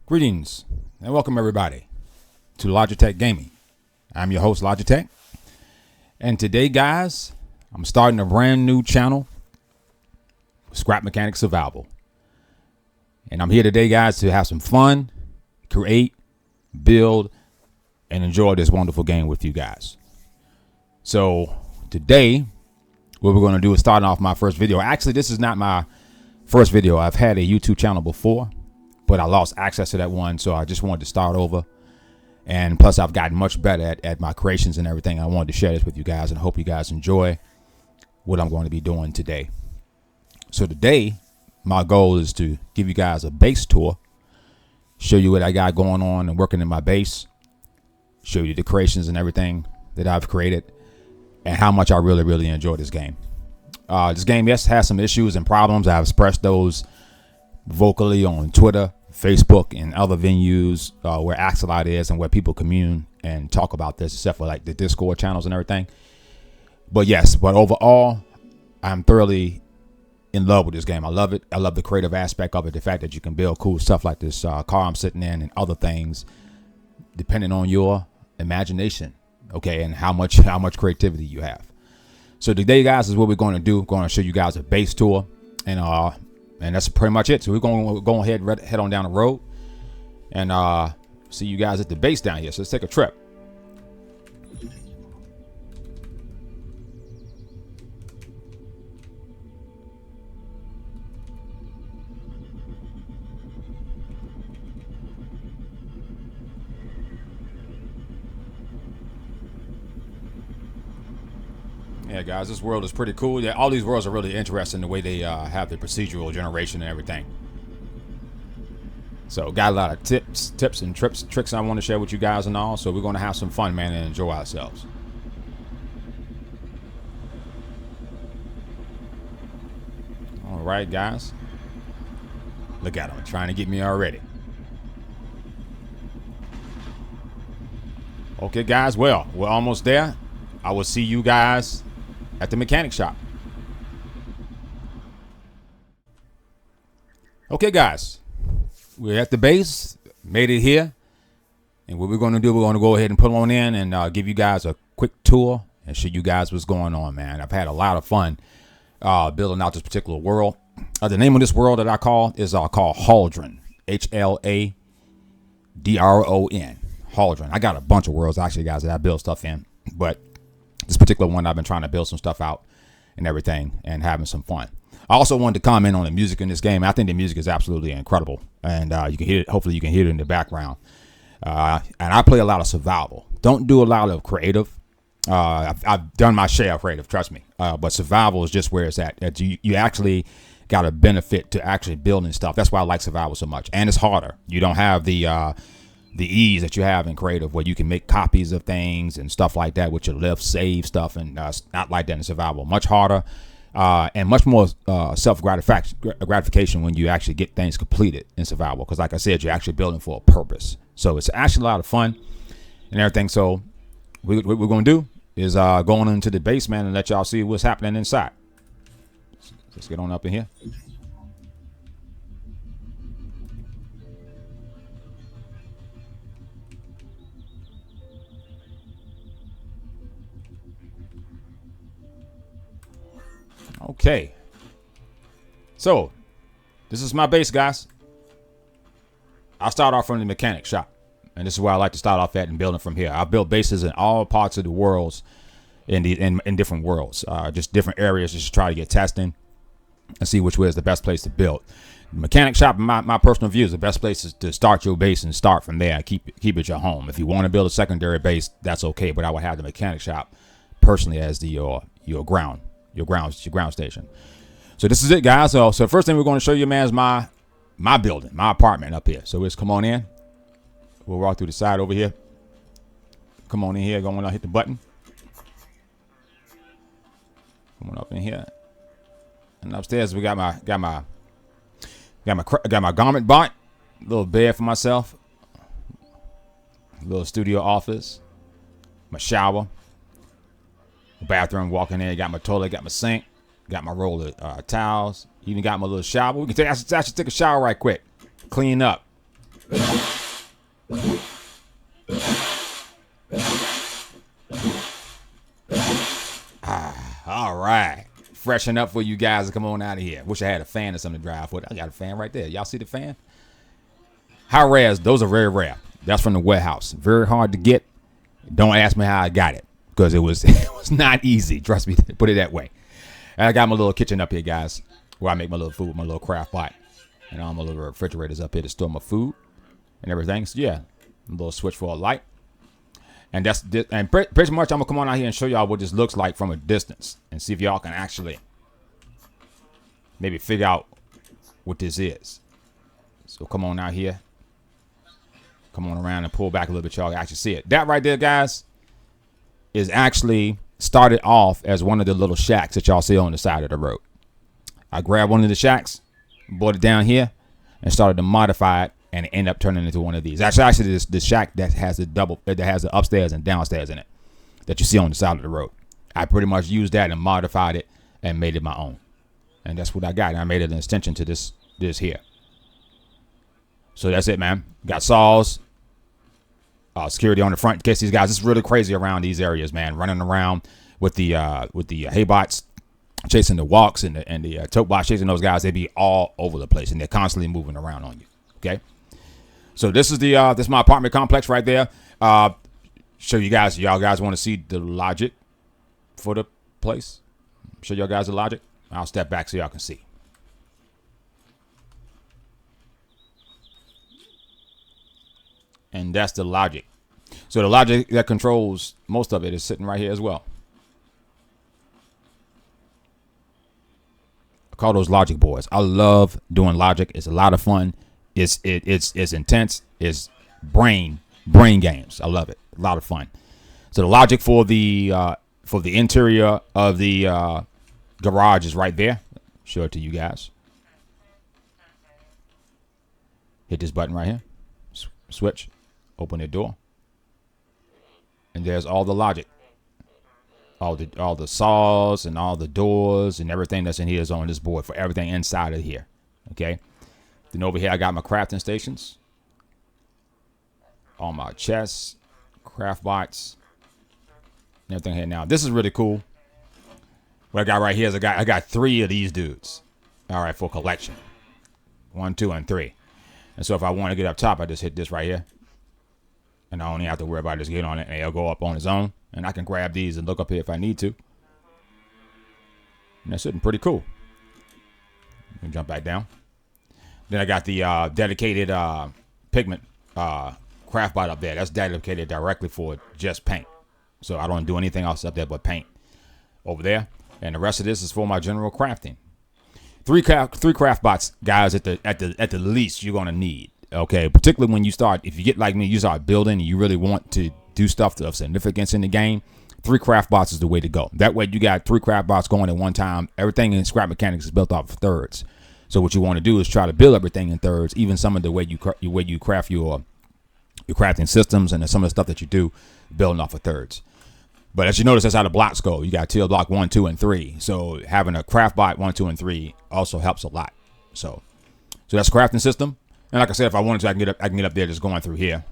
Greetings and welcome everybody to LogI.Q-Tech-Gaming. I'm your host LogI.Tech, and today guys I'm starting a brand new channel, Scrap Mechanic Survival, and I'm here today guys to have some fun, create, build, and enjoy this wonderful game with you guys. So today what we're going to do is starting off my first video. Actually, this is not my first video. I've had a YouTube channel before, but I lost access to that one, so I just wanted to start over. And plus, I've gotten much better at my creations and everything. I wanted to share this with you guys, and I hope you guys enjoy what I'm going to be doing today. So today, my goal is to give you guys a base tour, show you what I got going on and working in my base, show you the creations and everything that I've created, and how much I really enjoy this game. This game, yes, has some issues and problems. I've expressed those vocally on Twitter, Facebook, and other venues where Axelot is and where people commune and talk about this, except for like the Discord channels and everything. But yes, but overall, I'm thoroughly in love with this game. I love it. I love the creative aspect of it. The fact that you can build cool stuff like this car I'm sitting in and other things, depending on your imagination, okay, and how much creativity you have. So today, guys, is what we're going to do. We're going to show you guys a base tour, and that's pretty much it. So we're going to go ahead and head on down the road and see you guys at the base down here. So let's take a trip. Yeah, guys, this world is pretty cool. Yeah, all these worlds are really interesting the way they have the procedural generation and everything. So got a lot of tips and tricks I want to share with you guys and all. So we're going to have some fun, man, and enjoy ourselves. All right, guys. Look at them trying to get me already. Okay, guys. Well, we're almost there. I will see you guys at the mechanic shop. Okay, guys, we're at the base, made it here, and what we're going to do, we're going to go ahead and pull on in and give you guys a quick tour and show you guys what's going on, man. I've had a lot of fun building out this particular world. The name of this world that I call is called Haldron, H-L-A-D-R-O-N, Haldron. I got a bunch of worlds actually, guys, that I build stuff in, but this particular one, I've been trying to build some stuff out and everything and having some fun. I also wanted to comment on the music in this game. I think the music is absolutely incredible, and you can hear it. Hopefully you can hear it in the background. And I play a lot of survival. Don't do a lot of creative. I've done my share of creative, trust me. But survival is just where it's at. You actually got a benefit to actually building stuff. That's why I like survival so much. And it's harder. You don't have the ease that you have in creative, where you can make copies of things and stuff like that with your lift, save stuff, and not like that in survival. Much harder and much more self-gratification when you actually get things completed in survival, because like I said, you're actually building for a purpose. So it's actually a lot of fun and everything. So what we're going to do is going into the basement and let y'all see what's happening inside. Let's get on up in here. Okay, so this is my base, guys. I'll start off from the mechanic shop, and this is where I like to start off at and building from here. I've built bases in all parts of the worlds, in different worlds, just different areas, just to try to get testing and see which way is the best place to build. The mechanic shop, in my personal view, is the best place to start your base and start from there. Keep it your home. If you want to build a secondary base, that's okay, but I would have the mechanic shop personally as your ground station. So this is it, guys. So the first thing we're going to show you, man, is my building, my apartment up here. So let's come on in. We'll walk through the side over here. Come on in here. Go on, hit the button. Come on up in here. And upstairs we got my garment bot, little bed for myself, little studio office, my shower, bathroom, walking in, got my toilet, got my sink, got my roll of towels, even got my little shower. I should take a shower right quick, clean up, All right. Freshen up for you guys to come on out of here. Wish I had a fan or something to drive with. I got a fan right there. Y'all see the fan? High res, those are very rare. That's from the warehouse. Very hard to get. Don't ask me how I got it, because it was not easy. Trust me, put it that way. And I got my little kitchen up here, guys, where I make my little food, my little craft pot. And all my little refrigerators up here to store my food and everything. So yeah, a little switch for a light. And that's and pretty much I'm gonna come on out here and show y'all what this looks like from a distance and see if y'all can actually maybe figure out what this is. So come on out here. Come on around and pull back a little bit, y'all can actually see it. That right there, guys, is actually started off as one of the little shacks that y'all see on the side of the road. I grabbed one of the shacks, brought it down here, and started to modify it, and it ended up turning into one of these. Actually, this shack that has the upstairs and downstairs in it that you see on the side of the road. I pretty much used that and modified it and made it my own, and that's what I got. And I made it an extension to this here. So that's it, man. Got saws. Security on the front in case these guys. It's really crazy around these areas, man. Running around with the hay bots, chasing the walks and the tote bots, chasing those guys. They be all over the place and they're constantly moving around on you. Okay. So this is this is my apartment complex right there. Show you guys. Y'all guys want to see the logic for the place? Show y'all guys the logic. I'll step back so y'all can see. And that's the logic. So the logic that controls most of it is sitting right here as well. I call those logic boards. I love doing logic. It's a lot of fun. It's intense. It's brain games. I love it. A lot of fun. So the logic for the interior of the garage is right there. Show it to you guys. Hit this button right here. Switch. Open the door, and there's all the logic, all the saws and all the doors and everything that's in here is on this board for everything inside of here. Okay. Then over here I got my crafting stations, all my chests, craft bots, and everything here. Now this is really cool. What I got right here is I got 3 of these dudes. All right, for collection, 1, 2, and 3. And so if I want to get up top, I just hit this right here. And I only have to worry about just getting on it, and it'll go up on its own. And I can grab these and look up here if I need to. And that's sitting pretty cool. Let me jump back down. Then I got the dedicated pigment craft bot up there. That's dedicated directly for just paint. So I don't do anything else up there but paint over there. And the rest of this is for my general crafting. 3 craft bots, guys, at the least you're gonna need. Okay, particularly when you start, if you get like me, you start building and you really want to do stuff of significance in the game, 3 craft bots is the way to go. That way you got 3 craft bots going at one time. Everything in scrap mechanics is built off of thirds. So what you want to do is try to build everything in thirds, even some of the way you craft your crafting systems and some of the stuff that you do building off of thirds. But as you notice, that's how the blocks go. You got tier block 1, 2, and 3. So having a craft bot 1, 2, and 3 also helps a lot. So that's a crafting system. And like I said, if I wanted to, I can get up there just going through here.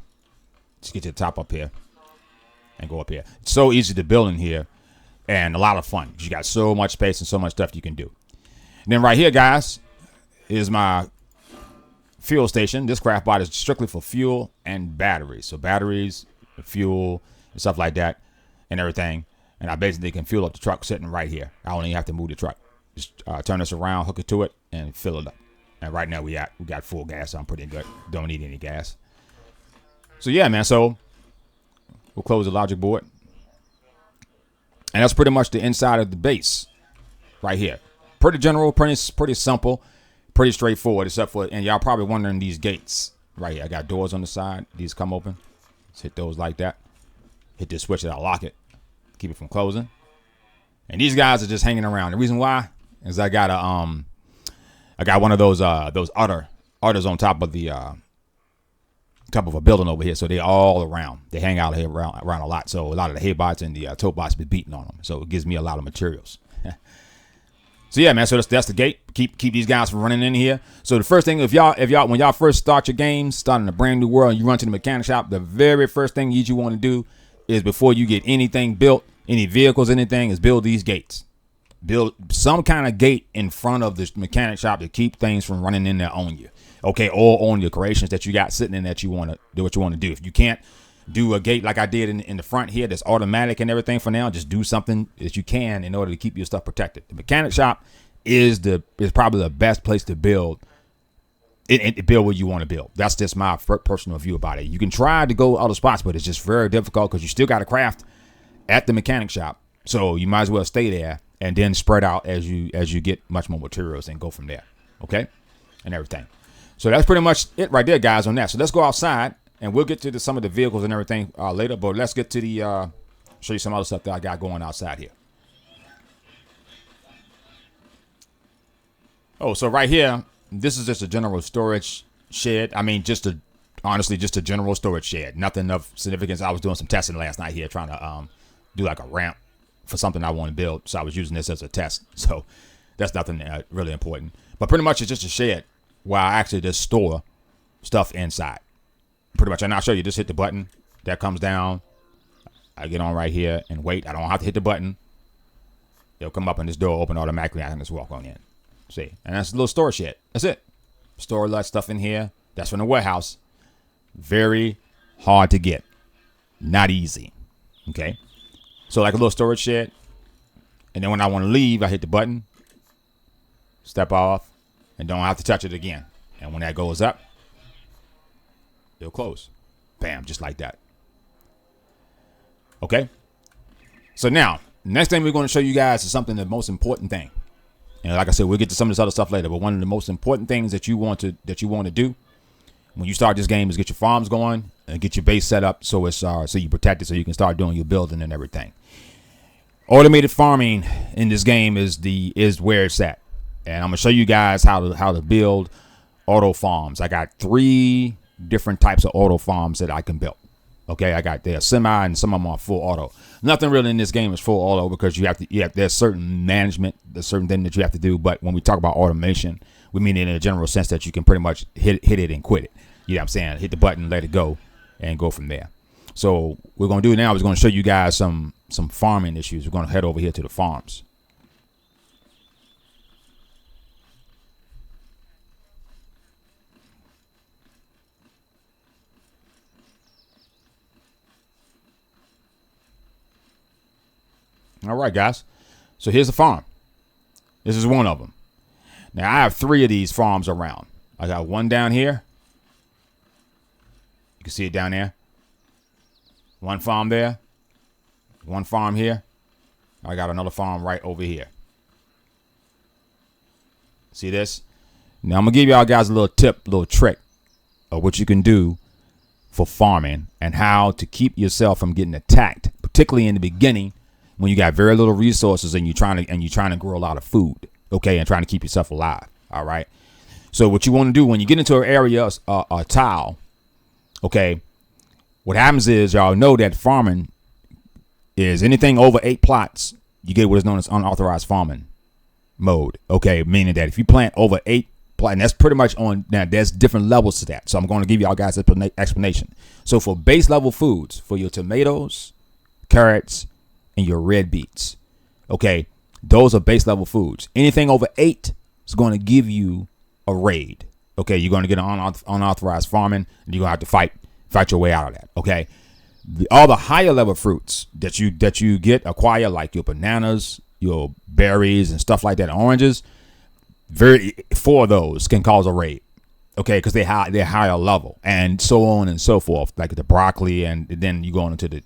Just get to the top up here and go up here. It's so easy to build in here and a lot of fun. You got so much space and so much stuff you can do. And then right here, guys, is my fuel station. This craft bot is strictly for fuel and batteries. So batteries, fuel, and stuff like that and everything. And I basically can fuel up the truck sitting right here. I only have to move the truck. Just turn this around, hook it to it, and fill it up. And right now we got full gas, so I'm pretty good. Don't need any gas. So yeah, man. So we'll close the logic board, and that's pretty much the inside of the base, right here. Pretty general, pretty simple, pretty straightforward. Except for, and y'all probably wondering these gates right here. I got doors on the side. These come open. Just hit those like that. Hit this switch and I'll lock it, keep it from closing. And these guys are just hanging around. The reason why is I got one of those udders on top of the top of a building over here, so they're all around. They hang out here around a lot. So a lot of the hay bots and the tote bots be beating on them. So it gives me a lot of materials. So yeah, man. So that's the gate. Keep these guys from running in here. So the first thing, if y'all when y'all first start your games, starting a brand new world, and you run to the mechanic shop, the very first thing you want to do is, before you get anything built, any vehicles, anything, is build these gates. Build some kind of gate in front of the mechanic shop to keep things from running in there on you. Okay, or on your creations that you got sitting in that you want to do what you want to do. If you can't do a gate like I did in the front here that's automatic and everything for now, just do something that you can in order to keep your stuff protected. The mechanic shop is probably the best place to build and build what you want to build. That's just my personal view about it. You can try to go other spots, but it's just very difficult because you still got to craft at the mechanic shop. So you might as well stay there and then spread out as you get much more materials and go from there. Okay, and everything. So that's pretty much it right there, guys, on that. So let's go outside. And we'll get to some of the vehicles and everything later. But let's get to the show you some other stuff that I got going outside here. Oh, so right here, this is just a general storage shed. I mean, honestly, just a general storage shed. Nothing of significance. I was doing some testing last night here, trying to do like a ramp for something I want to build. So I was using this as a test. So that's nothing really important. But pretty much it's just a shed where I actually just store stuff inside. Pretty much, and I'll show you. Just hit the button that comes down. I get on right here and wait. I don't have to hit the button. It'll come up and this door open automatically. I can just walk on in. See, and that's a little storage shed. That's it. Store a lot of stuff in here. That's from the warehouse. Very hard to get. Not easy. Okay. So like a little storage shed. And then when I want to leave, I hit the button. Step off. And don't have to touch it again. And when that goes up, it'll close. Bam, just like that. Okay. So now, next thing we're going to show you guys is something, the most important thing. And like I said, we'll get to some of this other stuff later. But one of the most important things that you want to do when you start this game is get your farms going and get your base set up so it's so you protect it, so you can start doing your building and everything. Automated farming in this game is where it's at. And I'm gonna show you guys how to build auto farms. I got 3 different types of auto farms that I can build. Okay, they're semi and some of them are full auto. Nothing really in this game is full auto because there's certain management, there's certain thing that you have to do. But when we talk about automation, we mean it in a general sense that you can pretty much hit it and quit it. You know what I'm saying? Hit the button, let it go, and go from there. So what we're gonna do now is going to show you guys some farming issues. We're gonna head over here to the farms. All right, guys. So here's the farm. This is one of them. Now, I have 3 of these farms around. I got one down here. You can see it down there. One farm there. One farm here. I got another farm right over here. See this? Now, I'm going to give y'all guys a little tip, a little trick of what you can do for farming and how to keep yourself from getting attacked, particularly in the beginning, when you got very little resources and you're trying to grow a lot of food, okay, and trying to keep yourself alive. All right. So what you want to do when you get into an area, a tile, okay, what happens is, y'all know that farming is anything over 8 plots, you get what is known as unauthorized farming mode. Okay, meaning that if you plant over 8 plots, and that's pretty much on, now there's different levels to that. So I'm going to give y'all guys an explanation. So for base level foods, for your tomatoes, carrots, and your red beets, okay, those are base level foods. Anything over 8 is going to give you a raid. Okay, you're going to get an unauthorized farming, and you're going to have to fight your way out of that. Okay, all the higher level fruits that you acquire, like your bananas, your berries, and stuff like that, oranges, 4 of those can cause a raid. Okay, because they're higher level, and so on and so forth. Like the broccoli, and then you go into the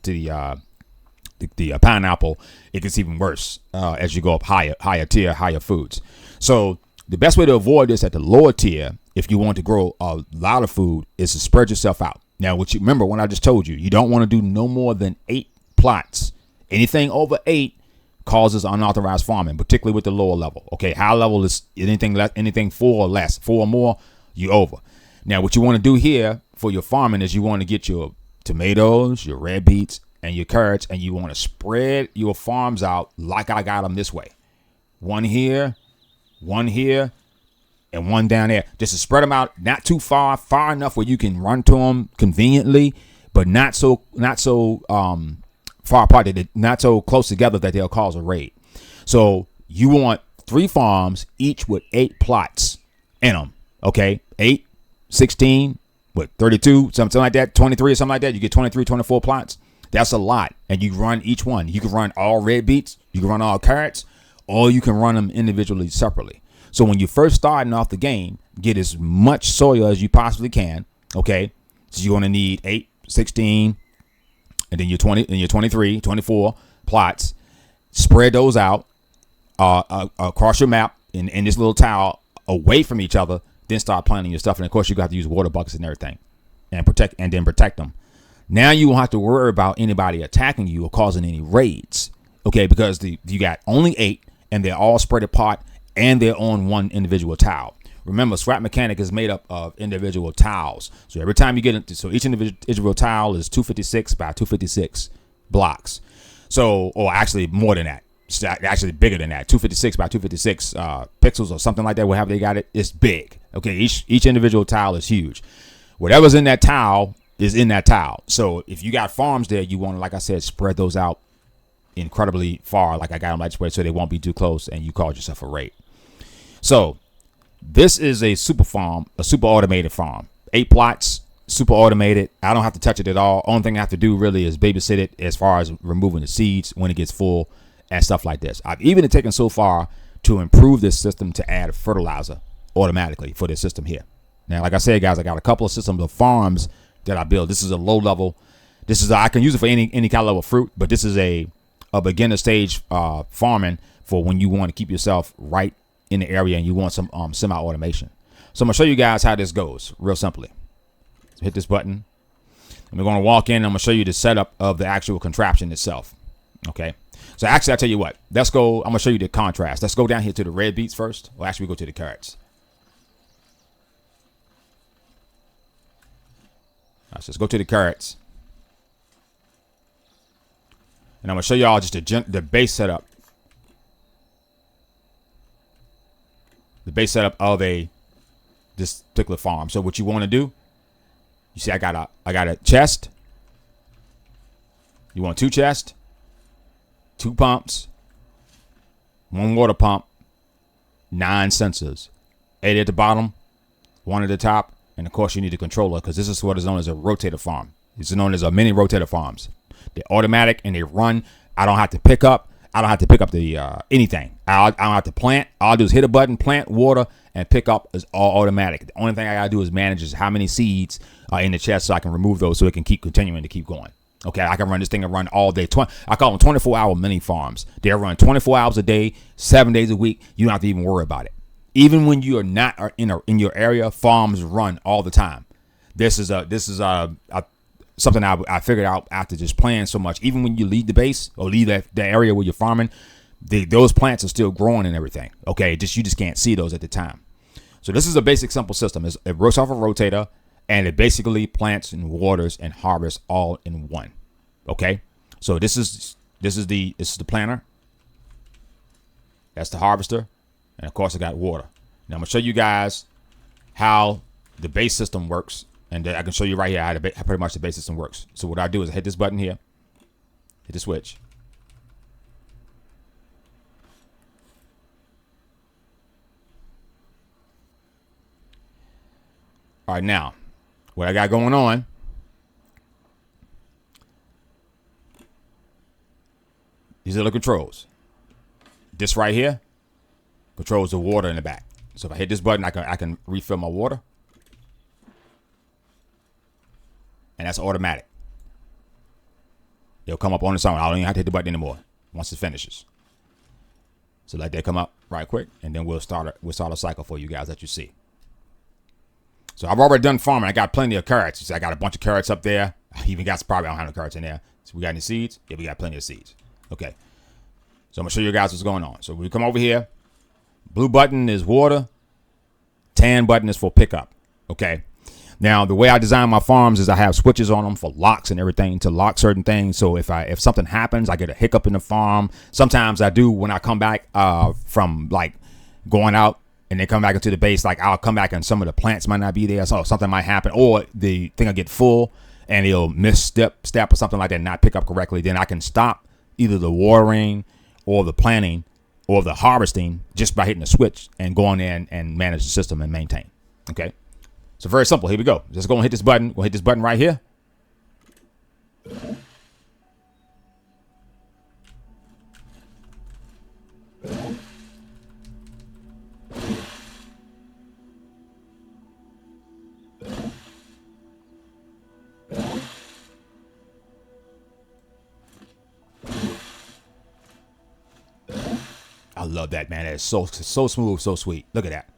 pineapple, it gets even worse as you go up higher tier, higher foods. So the best way to avoid this at the lower tier, if you want to grow a lot of food, is to spread yourself out. Now, remember when I just told you, you don't want to do no more than 8 plots. Anything over 8 causes unauthorized farming, particularly with the lower level. Okay, high level is anything 4 or less. 4 or more, you over. Now, what you want to do here for your farming is you want to get your tomatoes, your red beets, and your carrots, and you want to spread your farms out like I got them this way. One here, one here, and one down there. Just to spread them out, not too far enough where you can run to them conveniently, but not so far apart that they're not so close together that they'll cause a raid. So you want 3 farms, each with 8 plots in them. Okay, 8, 16, 32, something like that, 23 or something like that. You get 23, 24 plots. That's a lot. And you run each one. You can run all red beets, you can run all carrots, or you can run them individually separately. So when you're first starting off the game, get as much soil as you possibly can. Okay, so you're going to need 8, 16, and then your 20, and your 23, 24 plots. Spread those out across your map in this little tile away from each other. Then start planting your stuff, and of course you got to use water buckets and everything, and protect them. Now you won't have to worry about anybody attacking you or causing any raids. Okay, because you got only 8, and they're all spread apart, and they're on one individual tile. Remember, Scrap Mechanic is made up of individual tiles. So every time you get into, so each individual tile is 256 by 256 blocks. So, or actually more than that. It's actually bigger than that. 256 by 256 pixels or something like that. Wherever they got it, it's big. Okay, each individual tile is huge. Whatever's in that tile is in that tile. So if you got farms there, you want to, like I said, spread those out incredibly far, like I got them like this way, so they won't be too close and you cause yourself a raid. So this is a super farm, a super automated farm. 8 plots, super automated. I don't have to touch it at all. Only thing I have to do really is babysit it as far as removing the seeds when it gets full and stuff like this. I've even taken so far to improve this system to add fertilizer automatically for this system here. Now, like I said, guys, I got a couple of systems of farms that I build. This is a low level. I can use it for any kind of level of fruit, but this is a beginner stage farming for when you want to keep yourself right in the area and you want some semi-automation. So I'm gonna show you guys how this goes real simply. So hit this button and we're gonna walk in and I'm gonna show you the setup of the actual contraption itself. Okay. So actually, I'll tell you what, let's go. I'm gonna show you the contrast. Let's go down here to the red beets first. Well, actually, we go to the carrots. All right, so let's go to the carrots. And I'm gonna show y'all just the base setup. The base setup of this particular farm. So what you want to do, you see I got a chest. You want 2 chests, 2 pumps, 1 water pump, 9 sensors, 8 at the bottom, 1 at the top, and of course you need a controller because this is what is known as a rotator farm. This is known as a mini rotator farms. They're automatic and they run. I don't have to pick up the anything. I don't have to plant. All I do is hit a button, plant, water, and pick up is all automatic. The only thing I gotta do is manage is how many seeds are in the chest so I can remove those so it can keep continuing to keep going. Okay, I can run this thing and run all day. I call them 24-hour mini farms. They run 24 hours a day, 7 days a week. You don't have to even worry about it. Even when you are not in your area, farms run all the time. This is something I figured out after just playing so much. Even when you leave the base or leave the area where you're farming, those plants are still growing and everything. Okay, you just can't see those at the time. So this is a basic simple system. It works off a rotator, and it basically plants and waters and harvests all in one. Okay, so this is the planter. That's the harvester, and of course I got water. Now I'm gonna show you guys how the base system works, and I can show you right here how pretty much the base system works. So what I do is I hit this button here, hit the switch. All right, now what I got going on, these are the controls. This right here controls the water in the back. So if I hit this button, I can refill my water. And that's automatic. It'll come up on its own. I don't even have to hit the button anymore once it finishes. So let that come up right quick, and then we'll start a cycle for you guys that you see. So I've already done farming. I got plenty of carrots. So I got a bunch of carrots up there. I even got probably I don't have no carrots in there. So we got any seeds? Yeah, we got plenty of seeds. Okay. So I'm gonna show you guys what's going on. So we come over here. Blue button is water. Tan button is for pickup. Okay. Now the way I design my farms is I have switches on them for locks and everything to lock certain things. So if something happens, I get a hiccup in the farm. Sometimes I do when I come back from like going out and they come back into the base. Like I'll come back and some of the plants might not be there, so something might happen, or the thing will get full and it'll step or something like that, and not pick up correctly. Then I can stop either the watering or the planting or the harvesting just by hitting the switch and going in and manage the system and maintain. Okay, so very simple. Here we go. Just go and hit this button. We'll hit this button right here. I love that, man. It's so smooth, so sweet. Look at that.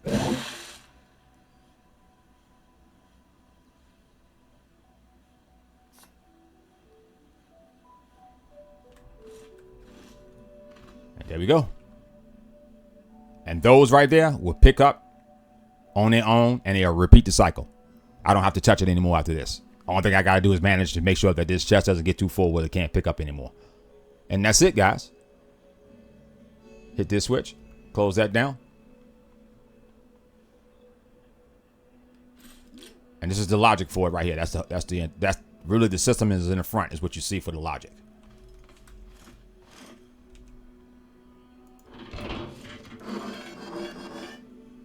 And there we go. And those right there will pick up on their own, and they'll repeat the cycle. I don't have to touch it anymore after this. The only thing I got to do is manage to make sure that this chest doesn't get too full where it can't pick up anymore. And that's it, guys. Hit this switch, close that down. And this is the logic for it right here. That's really the system is in the front is what you see for the logic.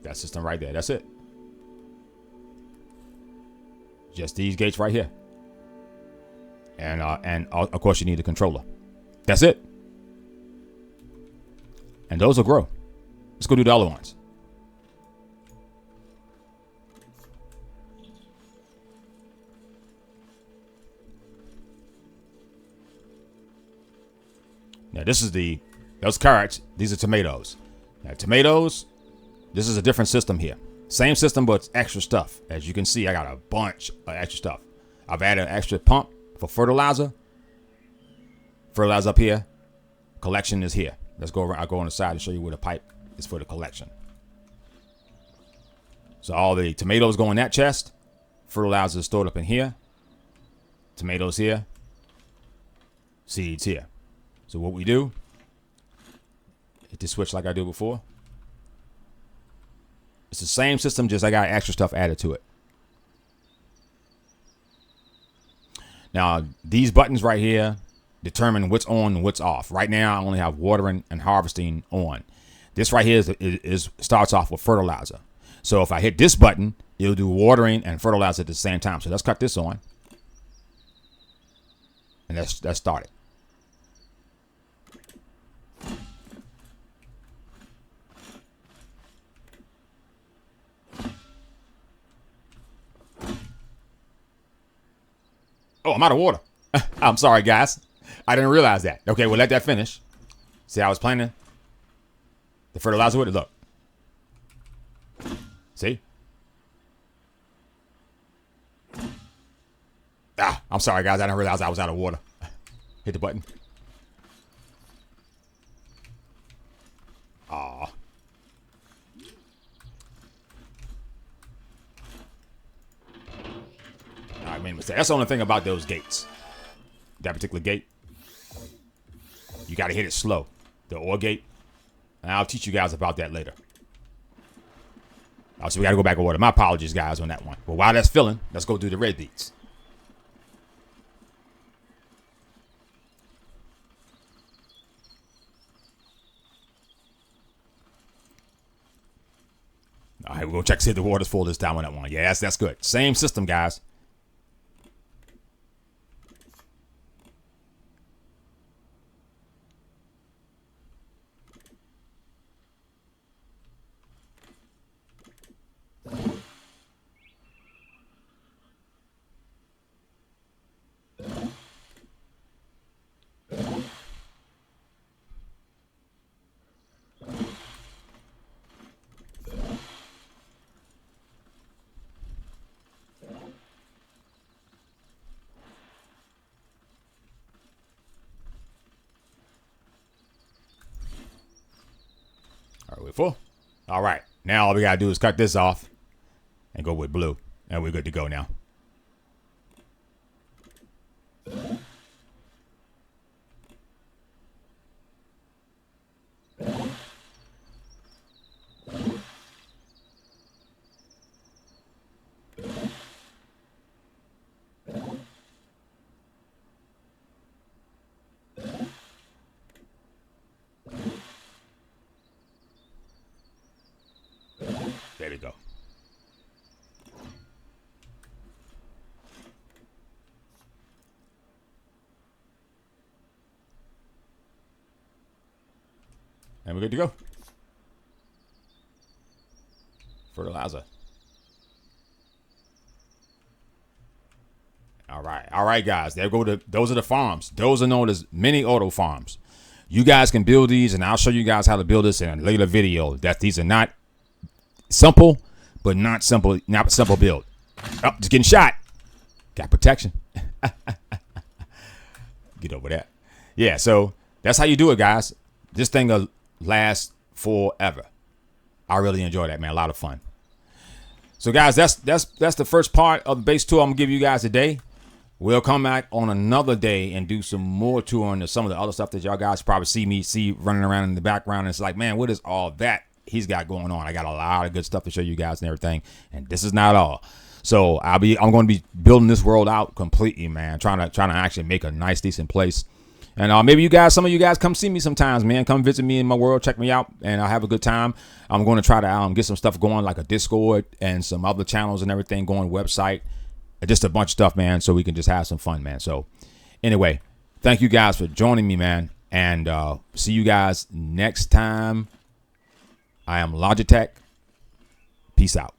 That system right there. That's it. Just these gates right here. And of course you need a controller. That's it. And those will grow. Let's go do the other ones. Now this is those carrots. These are tomatoes. Now tomatoes, this is a different system here. Same system, but it's extra stuff. As you can see, I got a bunch of extra stuff. I've added an extra pump for fertilizer. Fertilizer up here. Collection is here. Let's go around. I'll go on the side to show you where the pipe is for the collection. So all the tomatoes go in that chest. Fertilizer is stored up in here. Tomatoes here. Seeds here. So what we do, hit the switch like I did before. It's the same system, just I got extra stuff added to it. Now, these buttons right here determine what's on and what's off. Right now, I only have watering and harvesting on. This right here starts off with fertilizer. So if I hit this button, it'll do watering and fertilizer at the same time. So let's cut this on. And let's start it. Oh, I'm out of water. I'm sorry, guys. I didn't realize that. Okay, we'll let that finish. See, I was planning the fertilizer with it. Look. See? I'm sorry, guys. I didn't realize I was out of water. Hit the button. Aw. I made a mistake. That's the only thing about those gates. That particular gate. You got to hit it slow. The OR gate. And I'll teach you guys about that later. So we got to go back in order. My apologies, guys, on that one. But while that's filling, let's go do the red beats. All right, we're going to check to see if the water's full this time on that one. Yeah, that's good. Same system, guys. All right, we're full. All right, now all we gotta do is cut this off and go with blue, and we're good to go now. There we go. And we're good to go. Fertilizer. All right, guys. There go those are the farms. Those are known as mini auto farms. You guys can build these, and I'll show you guys how to build this in a later video. That these are not simple, but not simple build. Oh, just getting shot. Got protection. Get over that. Yeah, so that's how you do it, guys. This thing will last forever. I really enjoy that, man. A lot of fun. So, guys, that's the first part of the base tour I'm gonna give you guys today. We'll come back on another day and do some more touring of some of the other stuff that y'all guys probably see running around in the background. And it's like, man, what is all that he's got going on? I got a lot of good stuff to show you guys and everything. And this is not all. So I'm going to be building this world out completely, man. Trying to actually make a nice, decent place. And maybe some of you guys come see me sometimes, man. Come visit me in my world, check me out, and I'll have a good time. I'm going to try to get some stuff going, like a Discord and some other channels and everything going, website, just a bunch of stuff, man, so we can just have some fun, man. So anyway, thank you guys for joining me, man, and see you guys next time. I am LogI.Tech. Peace out.